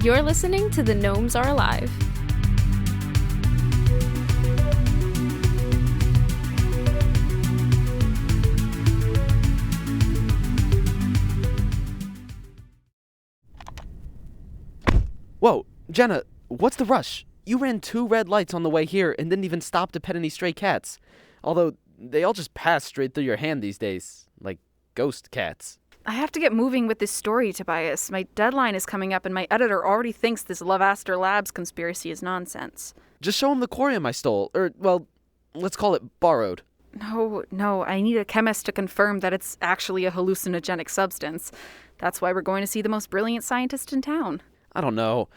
You're listening to The Gnomes Are Alive. Whoa, Jenna, what's the rush? You ran 2 red lights on the way here and didn't even stop to pet any stray cats. Although, they all just pass straight through your hand these days, like ghost cats. I have to get moving with this story, Tobias. My deadline is coming up and my editor already thinks this Lovaster Labs conspiracy is nonsense. Just show him the corium I stole, or, well, let's call it borrowed. No, I need a chemist to confirm that it's actually a hallucinogenic substance. That's why we're going to see the most brilliant scientist in town. I don't know.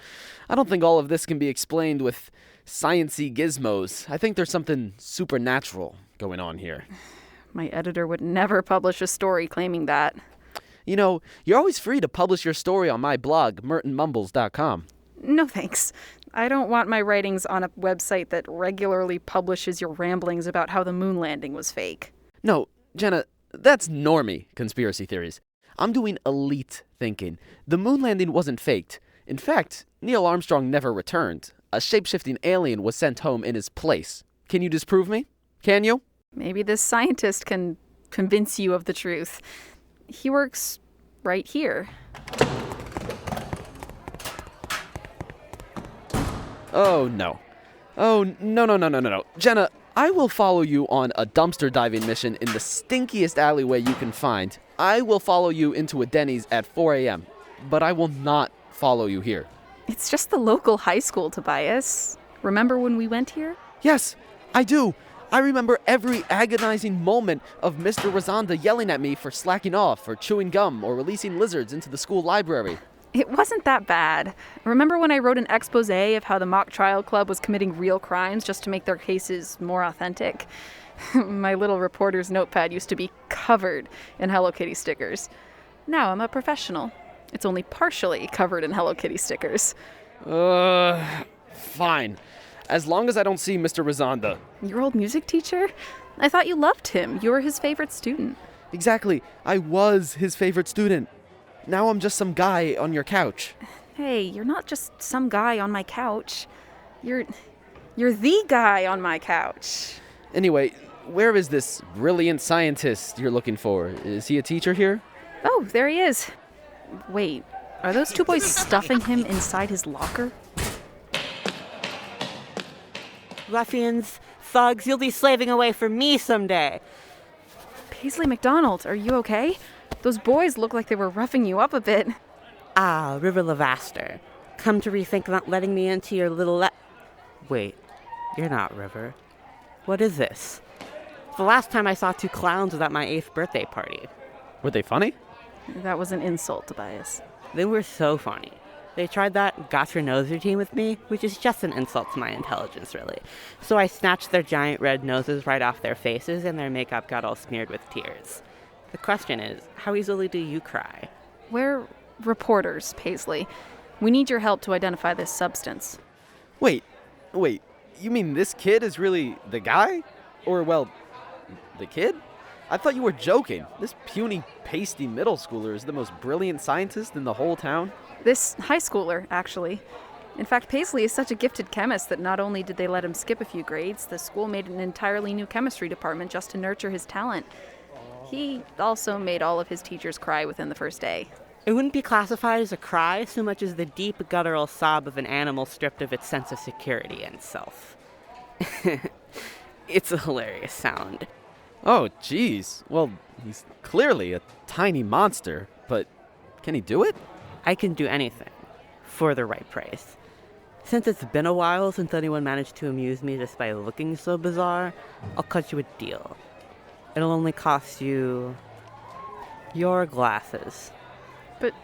I don't think all of this can be explained with science-y gizmos. I think there's something supernatural going on here. My editor would never publish a story claiming that. You know, you're always free to publish your story on my blog, mertonmumbles.com. No thanks. I don't want my writings on a website that regularly publishes your ramblings about how the moon landing was fake. No, Jenna, that's normie conspiracy theories. I'm doing elite thinking. The moon landing wasn't faked. In fact, Neil Armstrong never returned. A shape-shifting alien was sent home in his place. Can you disprove me? Can you? Maybe this scientist can convince you of the truth. He works right here. Oh, no. Oh, no. Jenna, I will follow you on a dumpster diving mission in the stinkiest alleyway you can find. I will follow you into a Denny's at 4 a.m., but I will not follow you here. It's just the local high school, Tobias. Remember when we went here? Yes, I do. I remember every agonizing moment of Mr. Razanda yelling at me for slacking off or chewing gum or releasing lizards into the school library. It wasn't that bad. Remember when I wrote an expose of how the Mock Trial Club was committing real crimes just to make their cases more authentic? My little reporter's notepad used to be covered in Hello Kitty stickers. Now I'm a professional. It's only partially covered in Hello Kitty stickers. Fine. As long as I don't see Mr. Razanda. Your old music teacher? I thought you loved him. You were his favorite student. Exactly. I was his favorite student. Now I'm just some guy on your couch. Hey, you're not just some guy on my couch. You're the guy on my couch. Anyway, where is this brilliant scientist you're looking for? Is he a teacher here? Oh, there he is. Wait, are those 2 boys stuffing him inside his locker? Ruffians, thugs, you'll be slaving away for me someday. Paisley McDonald, are you okay? Those boys look like they were roughing you up a bit. Ah, River Lovaster. Come to rethink not letting me into your little Wait, you're not River. What is this? The last time I saw 2 clowns was at my 8th birthday party. Were they funny? That was an insult, Tobias. They were so funny. They tried that got your nose routine with me, which is just an insult to my intelligence, really. So I snatched their giant red noses right off their faces, and their makeup got all smeared with tears. The question is, how easily do you cry? We're reporters, Paisley. We need your help to identify this substance. Wait, you mean this kid is really the guy? Or, well, the kid? I thought you were joking. This puny, pasty middle schooler is the most brilliant scientist in the whole town. This high schooler, actually. In fact, Paisley is such a gifted chemist that not only did they let him skip a few grades, the school made an entirely new chemistry department just to nurture his talent. He also made all of his teachers cry within the first day. It wouldn't be classified as a cry so much as the deep guttural sob of an animal stripped of its sense of security and self. It's a hilarious sound. Oh, geez. Well, he's clearly a tiny monster, but can he do it? I can do anything, for the right price. Since it's been a while since anyone managed to amuse me just by looking so bizarre, I'll cut you a deal. It'll only cost you your glasses. But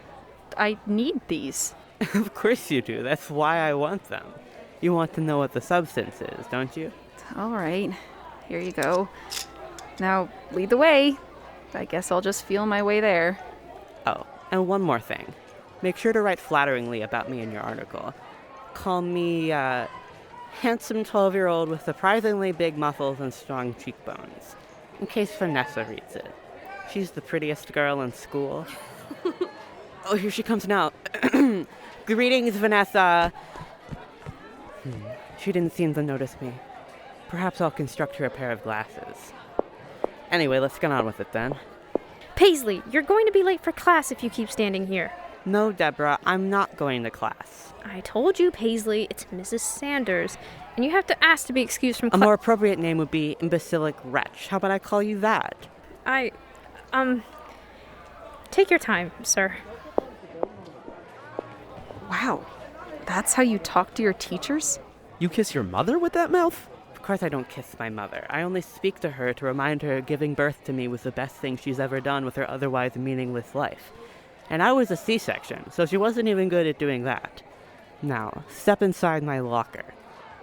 I need these. Of course you do. That's why I want them. You want to know what the substance is, don't you? All right. Here you go. Now, lead the way. I guess I'll just feel my way there. Oh, and one more thing. Make sure to write flatteringly about me in your article. Call me, handsome 12-year-old with surprisingly big muscles and strong cheekbones. In case Vanessa reads it. She's the prettiest girl in school. Oh, here she comes now. Greetings, Vanessa. She didn't seem to notice me. Perhaps I'll construct her a pair of glasses. Anyway, let's get on with it then. Paisley, you're going to be late for class if you keep standing here. No, Deborah, I'm not going to class. I told you, Paisley, it's Mrs. Sanders, and you have to ask to be excused from A class. more appropriate name would be Imbecilic Wretch. How about I call you that? Take your time, sir. Wow, that's how you talk to your teachers? You kiss your mother with that mouth? Of course I don't kiss my mother. I only speak to her to remind her giving birth to me was the best thing she's ever done with her otherwise meaningless life. And I was a C-section, so she wasn't even good at doing that. Now, step inside my locker.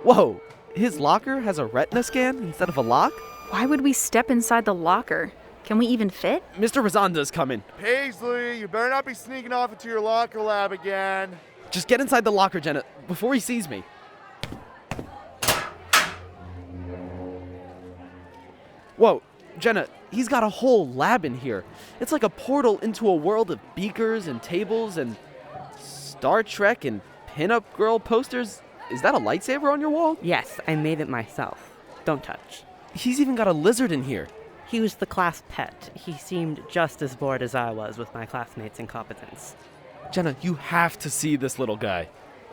Whoa, his locker has a retina scan instead of a lock? Why would we step inside the locker? Can we even fit? Mr. Razanda's coming. Paisley, you better not be sneaking off into your locker lab again. Just get inside the locker, Jenna, before he sees me. Whoa, Jenna, he's got a whole lab in here. It's like a portal into a world of beakers and tables and Star Trek and pinup girl posters. Is that a lightsaber on your wall? Yes, I made it myself. Don't touch. He's even got a lizard in here. He was the class pet. He seemed just as bored as I was with my classmates' incompetence. Jenna, you have to see this little guy.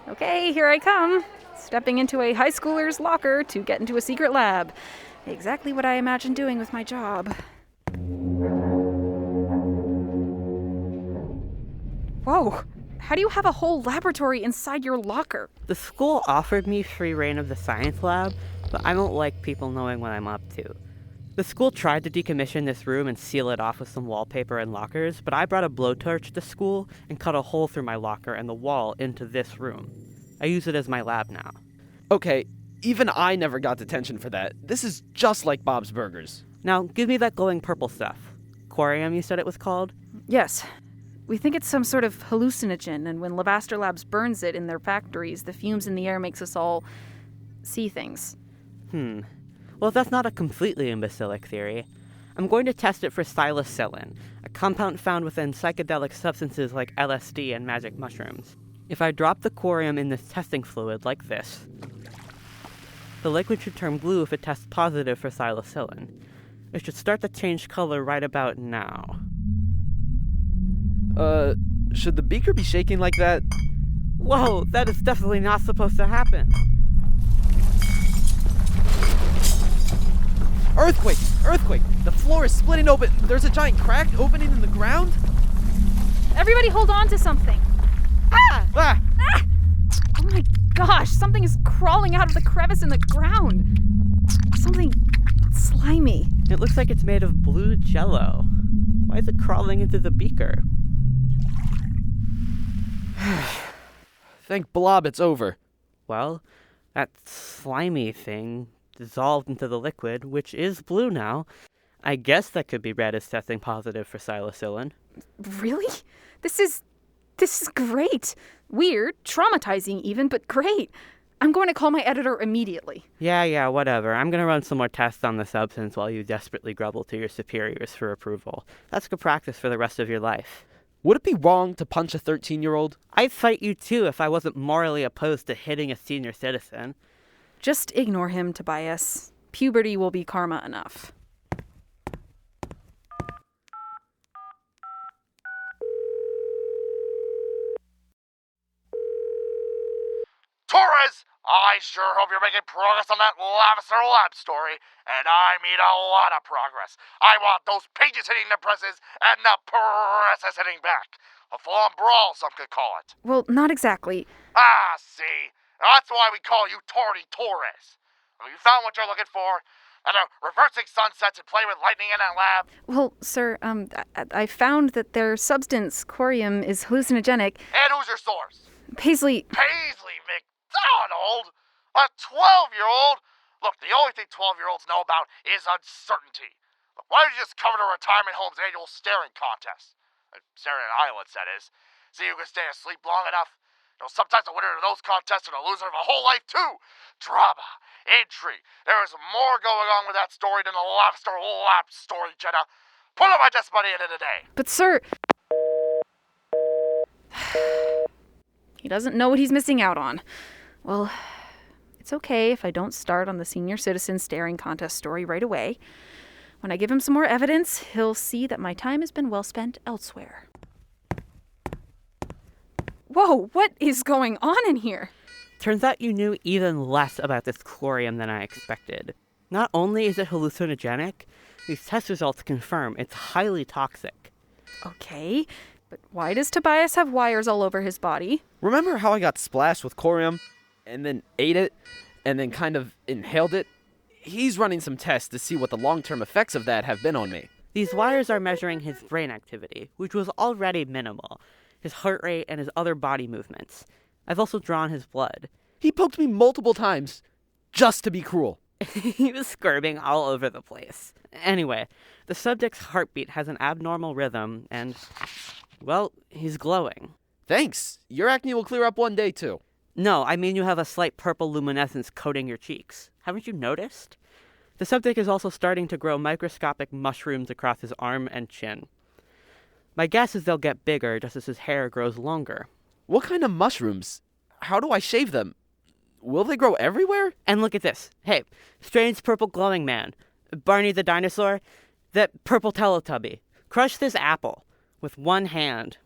Okay, here I come. Stepping into a high schooler's locker to get into a secret lab. Exactly what I imagined doing with my job. Whoa, how do you have a whole laboratory inside your locker? The school offered me free reign of the science lab, but I don't like people knowing what I'm up to. The school tried to decommission this room and seal it off with some wallpaper and lockers, but I brought a blowtorch to school and cut a hole through my locker and the wall into this room. I use it as my lab now. Okay, even I never got detention for that. This is just like Bob's Burgers. Now, give me that glowing purple stuff. Corium, you said it was called? Yes. We think it's some sort of hallucinogen, and when Lavaster Labs burns it in their factories, the fumes in the air makes us all see things. Well, that's not a completely imbecilic theory. I'm going to test it for psilocybin, a compound found within psychedelic substances like LSD and magic mushrooms. If I drop the corium in this testing fluid like this, the liquid should turn blue if it tests positive for psilocybin. It should start to change color right about now. Should the beaker be shaking like that? Whoa, that is definitely not supposed to happen. Earthquake! Earthquake! The floor is splitting open. There's a giant crack opening in the ground. Everybody hold on to something! Ah! Oh my gosh, something is crawling out of the crevice in the ground. Something slimy. It looks like it's made of blue jello. Why is it crawling into the beaker? Thank Blob it's over. Well, that slimy thing dissolved into the liquid, which is blue now. I guess that could be read as testing positive for psilocybin. Really? This is great. Weird, traumatizing even, but great. I'm going to call my editor immediately. Yeah, whatever. I'm gonna run some more tests on the substance while you desperately grumble to your superiors for approval. That's good practice for the rest of your life. Would it be wrong to punch a 13-year-old? I'd fight you too if I wasn't morally opposed to hitting a senior citizen. Just ignore him, Tobias. Puberty will be karma enough. Torres, I sure hope you're making progress on that Lavaster Lab story, and I mean a lot of progress. I want those pages hitting the presses and the presses hitting back. A full-on brawl, some could call it. Well, not exactly. Ah, see? That's why we call you Torty Torres. You found what you're looking for, and reversing sunsets and playing with lightning in that lab. Well, sir, I found that their substance, corium, is hallucinogenic. And who's your source? Paisley, Paisley McDonald? A 12-year-old? Look, the only thing 12-year-olds know about is uncertainty. Look, why don't you just cover the retirement home's annual staring contest? Staring at eyelids, that is. See who can stay asleep long enough. You know, sometimes the winner of those contests are the loser of a whole life, too. Drama, intrigue. There is more going on with that story than the Lobster Lab story, Jenna. Put up my desk by the end of the day. but sir... He doesn't know what he's missing out on. Well, it's okay if I don't start on the senior citizen staring contest story right away. When I give him some more evidence, he'll see that my time has been well spent elsewhere. Whoa, what is going on in here? Turns out you knew even less about this chlorium than I expected. Not only is it hallucinogenic, these test results confirm it's highly toxic. Okay, but why does Tobias have wires all over his body? Remember how I got splashed with corium and then ate it and then kind of inhaled it? He's running some tests to see what the long-term effects of that have been on me. These wires are measuring his brain activity, which was already minimal, his heart rate and his other body movements. I've also drawn his blood. He poked me multiple times just to be cruel. He was squirming all over the place. Anyway, the subject's heartbeat has an abnormal rhythm, and, well, he's glowing. Thanks. Your acne will clear up one day, too. No, I mean you have a slight purple luminescence coating your cheeks. Haven't you noticed? The subject is also starting to grow microscopic mushrooms across his arm and chin. My guess is they'll get bigger just as his hair grows longer. What kind of mushrooms? How do I shave them? Will they grow everywhere? And look at this. Hey, strange purple glowing man. Barney the dinosaur. That purple Teletubby. Crush this apple with one hand.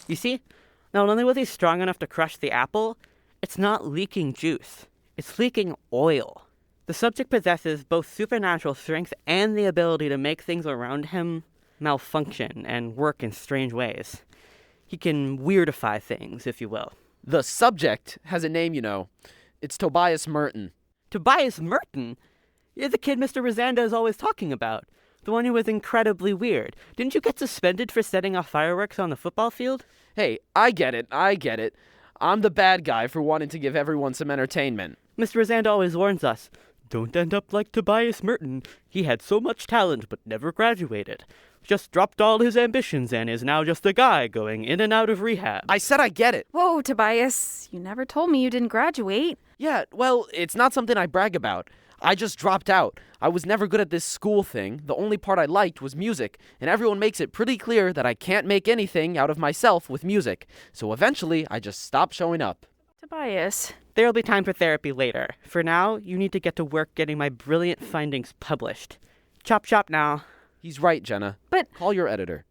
You see? Not only was he strong enough to crush the apple, it's not leaking juice. It's leaking oil. The subject possesses both supernatural strength and the ability to make things around him malfunction and work in strange ways. He can weirdify things, if you will. The subject has a name, you know. It's Tobias Merton. Tobias Merton? You're the kid Mr. Rosanda is always talking about. The one who was incredibly weird. Didn't you get suspended for setting off fireworks on the football field? Hey, I get it. I'm the bad guy for wanting to give everyone some entertainment. Mr. Rosanda always warns us, don't end up like Tobias Merton. He had so much talent but never graduated. Just dropped all his ambitions and is now just a guy going in and out of rehab. I said I get it. Whoa, Tobias, you never told me you didn't graduate. Yeah, well, it's not something I brag about. I just dropped out. I was never good at this school thing. The only part I liked was music, and everyone makes it pretty clear that I can't make anything out of myself with music. So eventually, I just stopped showing up. Tobias. There'll be time for therapy later. For now, you need to get to work getting my brilliant findings published. Chop chop now. He's right, Jenna. But Call your editor.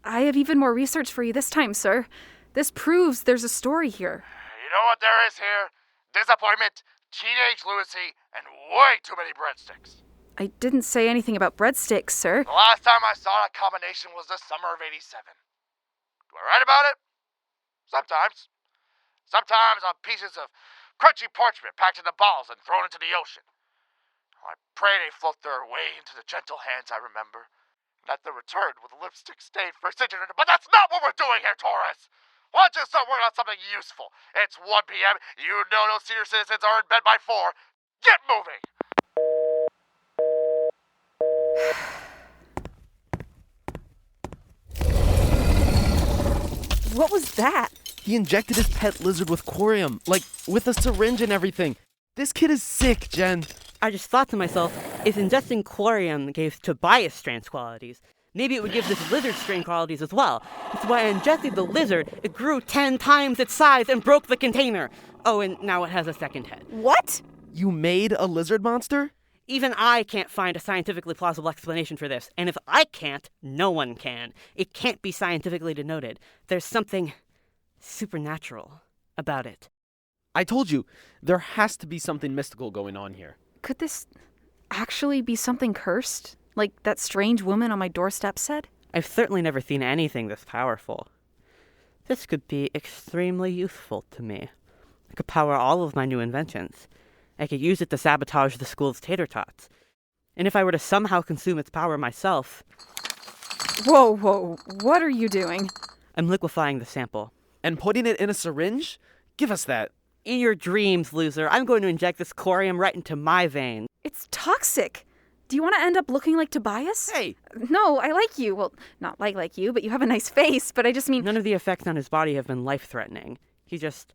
I have even more research for you this time, sir. This proves there's a story here. You know what there is here? Disappointment, teenage lunacy, and way too many breadsticks. I didn't say anything about breadsticks, sir. The last time I saw that combination was the summer of '87. Do I write about it? Sometimes. Sometimes on pieces of crunchy parchment packed into balls and thrown into the ocean. I pray they float their way into the gentle hands I remember. That the return with lipstick stained for signature. But that's not what we're doing here, Taurus! Why don't you start working on something useful? It's 1 p.m. You know those senior citizens are in bed by 4. Get moving! What was that? He injected his pet lizard with corium, like with a syringe and everything. This kid is sick, Jen. I just thought to myself, if ingesting chlorium gave Tobias strange qualities, maybe it would give this lizard strange qualities as well. That's why I injected the lizard, it grew 10 times its size and broke the container. Oh, and now it has a second head. What? You made a lizard monster? Even I can't find a scientifically plausible explanation for this, and if I can't, no one can. It can't be scientifically denoted. There's something supernatural about it. I told you, there has to be something mystical going on here. Could this actually be something cursed? Like that strange woman on my doorstep said? I've certainly never seen anything this powerful. This could be extremely useful to me. I could power all of my new inventions. I could use it to sabotage the school's tater tots. And if I were to somehow consume its power myself... Whoa, what are you doing? I'm liquefying the sample. And putting it in a syringe? Give us that. In your dreams, loser, I'm going to inject this chlorium right into my vein. It's toxic. Do you want to end up looking like Tobias? Hey! No, I like you. Well, not like you, but you have a nice face, but I just mean... None of the effects on his body have been life-threatening. He just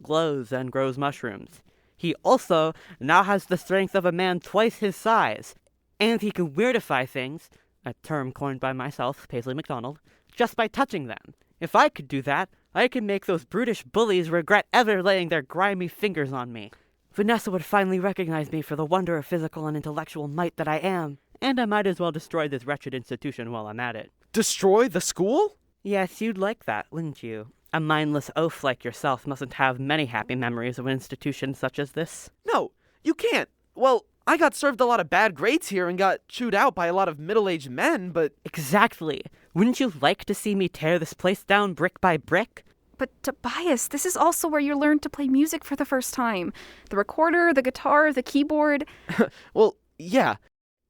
glows and grows mushrooms. He also now has the strength of a man twice his size. And he can weirdify things, a term coined by myself, Paisley MacDonald, just by touching them. If I could do that, I could make those brutish bullies regret ever laying their grimy fingers on me. Vanessa would finally recognize me for the wonder of physical and intellectual might that I am. And I might as well destroy this wretched institution while I'm at it. Destroy the school? Yes, you'd like that, wouldn't you? A mindless oaf like yourself mustn't have many happy memories of an institution such as this. No, you can't. Well, I got served a lot of bad grades here and got chewed out by a lot of middle-aged men, but... Exactly. Wouldn't you like to see me tear this place down brick by brick? But Tobias, this is also where you learned to play music for the first time. The recorder, the guitar, the keyboard. Well, yeah.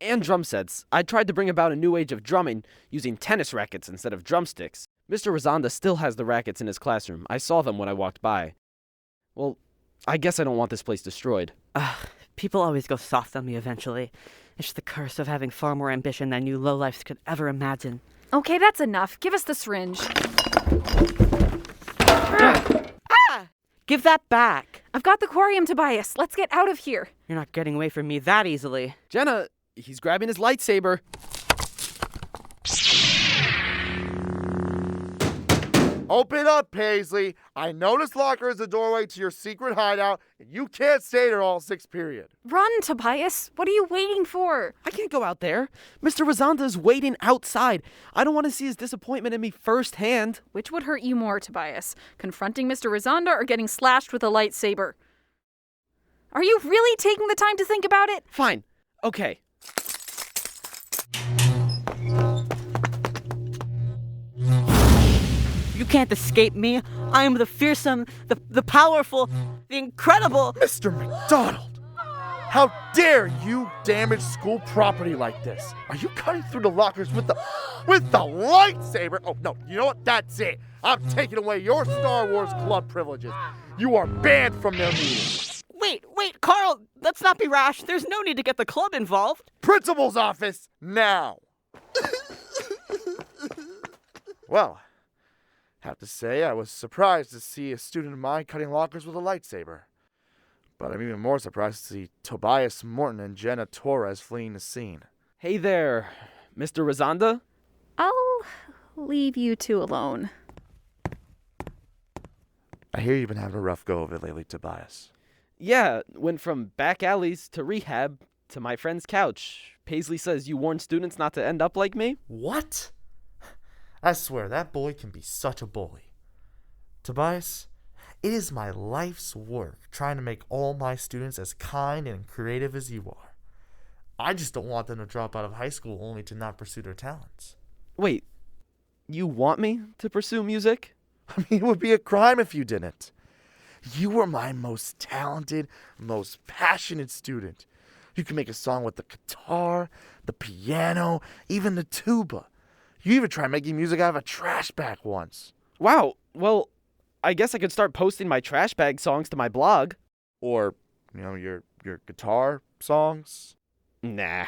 And drum sets. I tried to bring about a new age of drumming using tennis rackets instead of drumsticks. Mr. Rosanda still has the rackets in his classroom. I saw them when I walked by. Well, I guess I don't want this place destroyed. People always go soft on me eventually. It's the curse of having far more ambition than you lowlifes could ever imagine. Okay, that's enough. Give us the syringe. Give that back! I've got the aquarium, Tobias. Let's get out of here. You're not getting away from me that easily. Jenna, he's grabbing his lightsaber. Open up, Paisley. I know this locker is the doorway to your secret hideout, and you can't stay there all sixth period. Run, Tobias. What are you waiting for? I can't go out there. Mr. Rosanda is waiting outside. I don't want to see his disappointment in me firsthand. Which would hurt you more, Tobias? Confronting Mr. Rosanda or getting slashed with a lightsaber? Are you really taking the time to think about it? Fine. Okay. You can't escape me. I am the fearsome, the powerful, the incredible... Mr. MacDonald! How dare you damage school property like this? Are you cutting through the lockers with the lightsaber? Oh, no, you know what? That's it. I'm taking away your Star Wars club privileges. You are banned from their meetings. Wait, Carl, let's not be rash. There's no need to get the club involved. Principal's office, now. Well, have to say I was surprised to see a student of mine cutting lockers with a lightsaber. But I'm even more surprised to see Tobias Morton and Jenna Torres fleeing the scene. Hey there, Mr. Rosanda? I'll leave you two alone. I hear you've been having a rough go of it lately, Tobias. Yeah, went from back alleys to rehab to my friend's couch. Paisley says you warn students not to end up like me? What? I swear, that boy can be such a bully. Tobias, it is my life's work trying to make all my students as kind and creative as you are. I just don't want them to drop out of high school only to not pursue their talents. Wait, you want me to pursue music? I mean, it would be a crime if you didn't. You were my most talented, most passionate student. You can make a song with the guitar, the piano, even the tuba. You even tried making music out of a trash bag once. Wow, well, I guess I could start posting my trash bag songs to my blog. Or, your guitar songs. Nah.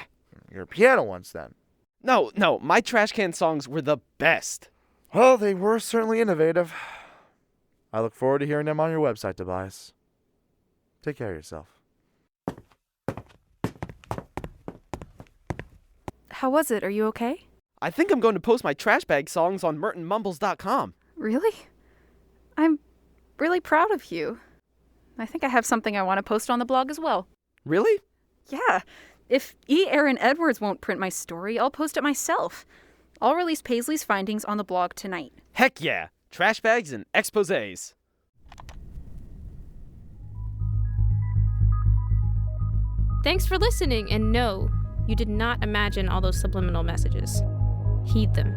Your piano ones, then. No, my trash can songs were the best. Well, they were certainly innovative. I look forward to hearing them on your website, Tobias. Take care of yourself. How was it? Are you okay? I think I'm going to post my trash bag songs on MertonMumbles.com. Really? I'm really proud of you. I think I have something I want to post on the blog as well. Really? Yeah. If E. Aaron Edwards won't print my story, I'll post it myself. I'll release Paisley's findings on the blog tonight. Heck yeah. Trash bags and exposés. Thanks for listening, and no, you did not imagine all those subliminal messages. Heed them.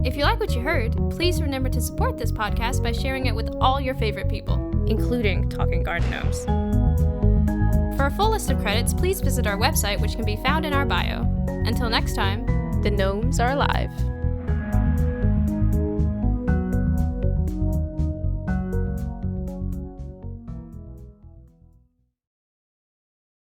If you like what you heard, please remember to support this podcast by sharing it with all your favorite people, including Talking Garden Gnomes. For a full list of credits, please visit our website, which can be found in our bio. Until next time, the gnomes are alive.